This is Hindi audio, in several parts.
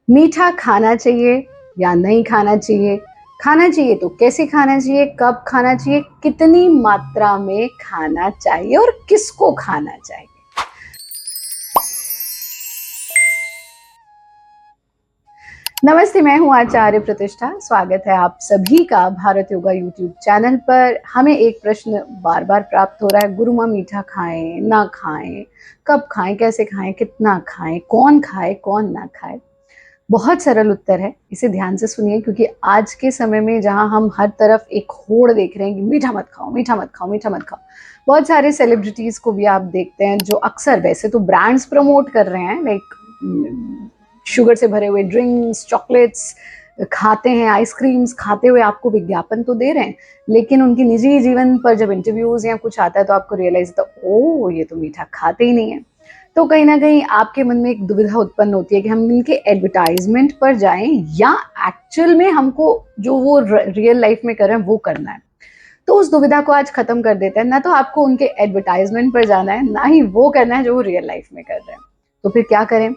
मीठा खाना चाहिए या नहीं खाना चाहिए? खाना चाहिए तो कैसे खाना चाहिए, कब खाना चाहिए, कितनी मात्रा में खाना चाहिए और किसको खाना चाहिए? नमस्ते, मैं हूं आचार्य प्रतिष्ठा। स्वागत है आप सभी का भारत योगा यूट्यूब चैनल पर। हमें एक प्रश्न बार बार प्राप्त हो रहा है, गुरुमा मीठा खाएं ना खाएं, कब खाएं, कैसे खाएं, कितना खाएं, कौन खाए कौन ना खाए? बहुत सरल उत्तर है, इसे ध्यान से सुनिए, क्योंकि आज के समय में जहां हम हर तरफ एक होड़ देख रहे हैं कि मीठा मत खाओ, मीठा मत खाओ, मीठा मत खाओ। बहुत सारे सेलिब्रिटीज को भी आप देखते हैं जो अक्सर, वैसे तो ब्रांड्स प्रमोट कर रहे हैं, लाइक शुगर से भरे हुए ड्रिंक्स, चॉकलेट्स खाते हैं, आइसक्रीम्स खाते हुए आपको विज्ञापन तो दे रहे हैं, लेकिन उनकी निजी जीवन पर जब इंटरव्यूज या कुछ आता है तो आपको रियलाइज होता है, ओ ये तो मीठा खाते ही नहीं है। तो कहीं ना कहीं आपके मन में एक दुविधा उत्पन्न होती है कि हम इनके एडवर्टाइजमेंट पर जाएं या एक्चुअल में हमको जो वो रियल लाइफ में कर रहे हैं वो करना है। तो उस दुविधा को आज खत्म कर देते हैं, ना तो आपको उनके एडवर्टाइजमेंट पर जाना है, ना ही वो करना है जो वो रियल लाइफ में कर रहे हैं। तो फिर क्या करें?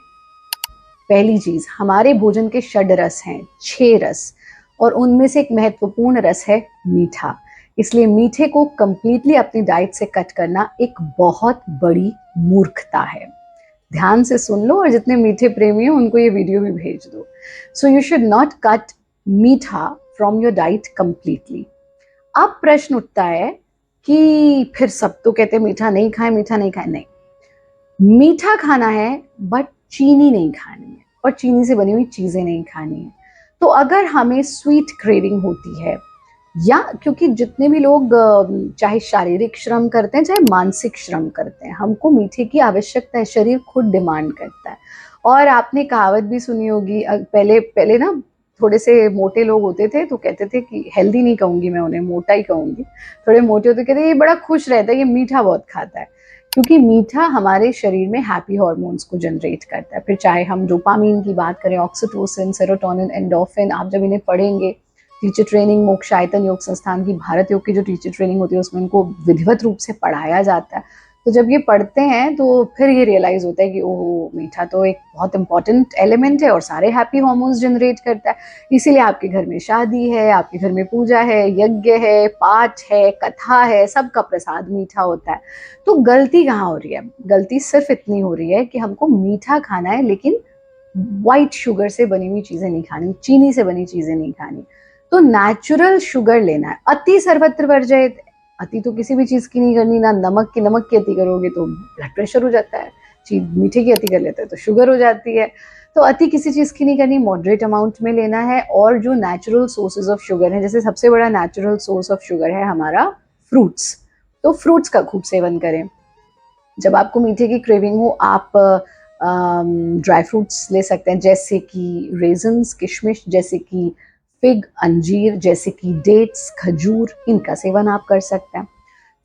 पहली चीज, हमारे भोजन के षड रस हैं, 6 रस, और उनमें से एक महत्वपूर्ण रस है मीठा। इसलिए मीठे को कंप्लीटली अपनी डाइट से कट करना एक बहुत बड़ी मूर्खता है। ध्यान से सुन लो, और जितने मीठे प्रेमी हो उनको ये वीडियो भी भेज दो। So you should not cut मीठा फ्रॉम योर डाइट कंप्लीटली। अब प्रश्न उठता है कि फिर सब तो कहते हैं मीठा नहीं खाएं, मीठा नहीं खाएं। नहीं, मीठा खाना है बट चीनी नहीं खानी है, और चीनी से बनी हुई चीजें नहीं खानी है। तो अगर हमें स्वीट क्रेविंग होती है, या क्योंकि जितने भी लोग चाहे शारीरिक श्रम करते हैं चाहे मानसिक श्रम करते हैं, हमको मीठे की आवश्यकता है, शरीर खुद डिमांड करता है। और आपने कहावत भी सुनी होगी, पहले पहले ना थोड़े से मोटे लोग होते थे तो कहते थे कि, हेल्दी नहीं कहूंगी मैं उन्हें, मोटा ही कहूंगी, थोड़े मोटे होते कहते ये बड़ा खुश रहता है, ये मीठा बहुत खाता है। क्योंकि मीठा हमारे शरीर में हैप्पी हार्मोन्स को जनरेट करता है। फिर चाहे हम डोपामीन की बात करें, ऑक्सीटोसिन, सेरोटोनिन, एंडोर्फिन, आप जब इन्हें पढ़ेंगे टीचर ट्रेनिंग, मोक्षायतन योग संस्थान की भारत योग की जो टीचर ट्रेनिंग होती है उसमें इनको विधिवत रूप से पढ़ाया जाता है। तो जब ये पढ़ते हैं तो फिर ये रियलाइज होता है कि ओह, मीठा तो एक बहुत इंपॉर्टेंट एलिमेंट है और सारे हैप्पी हॉर्मोन्स जनरेट करता है। इसीलिए आपके घर में शादी है, आपके घर में पूजा है, यज्ञ है, पाठ है, कथा है, सबका प्रसाद मीठा होता है। तो गलती कहाँ हो रही है? गलती सिर्फ इतनी हो रही है कि हमको मीठा खाना है, लेकिन व्हाइट शुगर से बनी हुई चीजें नहीं खानी, चीनी से बनी चीजें नहीं खानी। तो नेचुरल शुगर लेना है। अति सर्वत्र वर्जयत, अति तो किसी भी चीज की नहीं करनी। ना नमक की अति करोगे तो ब्लड प्रेशर हो जाता है, चीज मीठे की अति कर लेते हैं तो शुगर हो जाती है। तो अति किसी चीज की नहीं करनी, मॉडरेट अमाउंट में लेना है। और जो नेचुरल सोर्सेज ऑफ शुगर है, जैसे सबसे बड़ा नेचुरल सोर्स ऑफ शुगर है हमारा फ्रूट्स, तो फ्रूट्स का खूब सेवन करें। जब आपको मीठे की क्रेविंग हो, आप ड्राई फ्रूट्स ले सकते हैं, जैसे कि रेजन्स, किशमिश, जैसे कि फिग, अंजीर, जैसे कि डेट्स, खजूर, इनका सेवन आप कर सकते हैं।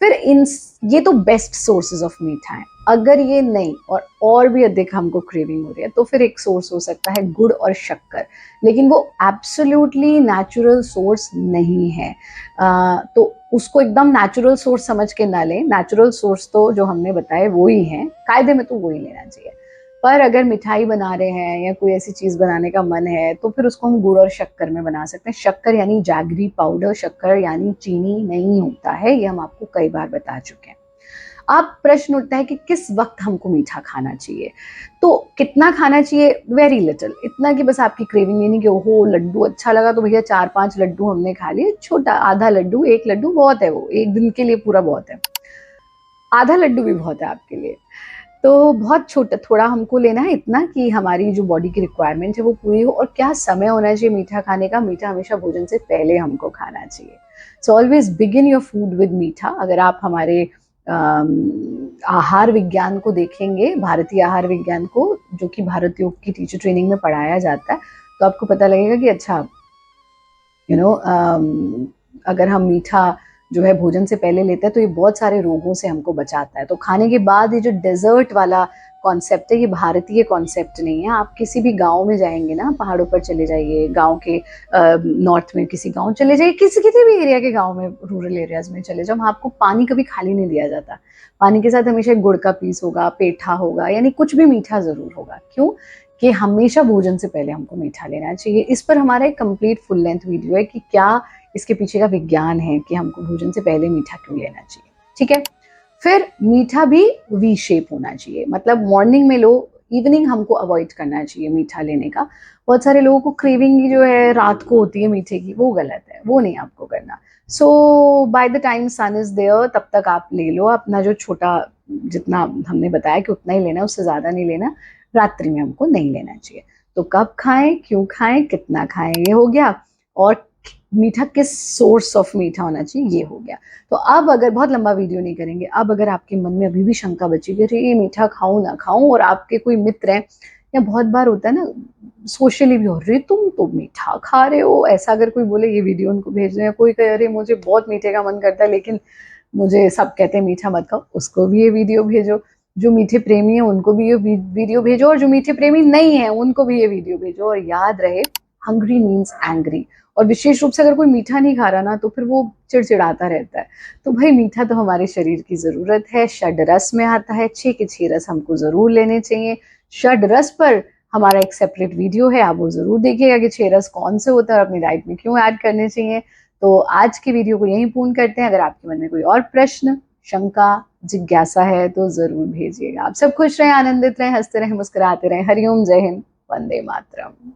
फिर इन ये तो बेस्ट सोर्सेज ऑफ मीठा है। अगर ये नहीं और भी अधिक हमको क्रेविंग हो रही है तो फिर एक सोर्स हो सकता है गुड़ और शक्कर, लेकिन वो एब्सोल्युटली नेचुरल सोर्स नहीं है। तो उसको एकदम नेचुरल सोर्स समझ के ना लें। नेचुरल सोर्स तो जो हमने बताए वो ही है, कायदे में तो वो ही लेना चाहिए। पर अगर मिठाई बना रहे हैं या कोई ऐसी चीज बनाने का मन है तो फिर उसको हम गुड़ और शक्कर में बना सकते हैं। शक्कर यानी जैगरी पाउडर, शक्कर यानी चीनी नहीं होता है, ये हम आपको कई बार बता चुके हैं। अब प्रश्न उठता है कि किस वक्त हमको मीठा खाना चाहिए। तो कितना खाना चाहिए? वेरी लिटिल, इतना कि बस आपकी क्रेविंग ये नहीं कि ओहो लड्डू अच्छा लगा तो भैया 4-5 लड्डू हमने खा लिए। छोटा आधा लड्डू, 1 लड्डू बहुत है, वो एक दिन के लिए पूरा बहुत है। आधा लड्डू भी बहुत है आपके लिए। तो बहुत छोटा थोड़ा हमको लेना है, इतना कि हमारी जो बॉडी की रिक्वायरमेंट है वो पूरी हो। और क्या समय होना चाहिए मीठा खाने का? मीठा हमेशा भोजन से पहले हमको खाना चाहिए। So always begin your food with मीठा। अगर आप हमारे आहार विज्ञान को देखेंगे, भारतीय आहार विज्ञान को, जो कि भारत योग की टीचर ट्रेनिंग में पढ़ाया जाता है, तो आपको पता लगेगा कि अच्छा, अगर हम मीठा जो है भोजन से पहले लेते हैं तो ये बहुत सारे रोगों से हमको बचाता है। तो खाने के बाद ये जो डेजर्ट वाला कॉन्सेप्ट है, ये भारतीय कॉन्सेप्ट नहीं है। आप किसी भी गांव में जाएंगे ना, पहाड़ों पर चले जाइए, गांव के नॉर्थ में किसी गांव चले जाइए, किसी भी एरिया के गांव में, रूरल एरियाज में चले जाओ, आपको पानी कभी खाली नहीं दिया जाता। पानी के साथ हमेशा गुड़ का पीस होगा, पेठा होगा, यानी कुछ भी मीठा जरूर होगा। क्यों? कि हमेशा भोजन से पहले हमको मीठा लेना चाहिए। इस पर हमारा एक कंप्लीट फुल लेंथ वीडियो है कि क्या इसके पीछे का विज्ञान है कि हमको भोजन से पहले मीठा क्यों लेना चाहिए। ठीक है, फिर मीठा भी वी शेप होना चाहिए, मतलब मॉर्निंग में लो, इवनिंग हमको अवॉइड करना चाहिए मीठा लेने का। बहुत सारे लोगों को क्रेविंग जो है रात को होती है मीठे की, वो गलत है, वो नहीं आपको करना। So by the time sun is there तब तक आप ले लो अपना जो छोटा, जितना हमने बताया कि उतना ही लेना, उससे ज़्यादा नहीं लेना, रात्रि में हमको नहीं लेना चाहिए। तो कब खाएं, क्यों खाएं, कितना खाएं, ये हो गया। और मीठा किस सोर्स ऑफ मीठा होना चाहिए, ये हो गया। तो अब अगर बहुत लंबा वीडियो नहीं करेंगे, अब अगर आपके मन में अभी भी शंका बची कि अरे ये मीठा खाऊं ना खाऊं, और आपके कोई मित्र हैं, या बहुत बार होता है ना सोशली भी, हो रही तुम तो मीठा खा रहे हो, ऐसा अगर कोई बोले, ये वीडियो उनको भेज रहे हैं। कोई कहे अरे मुझे बहुत मीठे का मन करता है लेकिन मुझे सब कहते हैं मीठा मत खाओ, उसको भी ये वीडियो भेजो। जो मीठे प्रेमी है उनको भी ये वीडियो भेजो, और जो मीठे प्रेमी नहीं है उनको भी ये वीडियो भेजो। और याद रहे, हंग्री मीन्स एंग्री। और विशेष रूप से अगर कोई मीठा नहीं खा रहा ना, तो फिर वो चिड़चिड़ाता रहता है। तो भाई मीठा तो हमारे शरीर की जरूरत है, षड रस में आता है, 6 के 6 रस हमको जरूर लेने चाहिए। षड रस पर हमारा एक सेपरेट वीडियो है, आप वो जरूर देखिएगा कि 6 रस कौन से होते हैं और अपनी डाइट में क्यों ऐड करने चाहिए। तो आज की वीडियो को यहीं पूर्ण करते हैं। अगर आपके मन में कोई और प्रश्न, शंका, जिज्ञासा है तो जरूर भेजिएगा। आप सब खुश रहें, आनंदित रहें, हंसते रहें, मुस्कुराते रहें। हरिओम, जय हिंद, वंदे मातरम।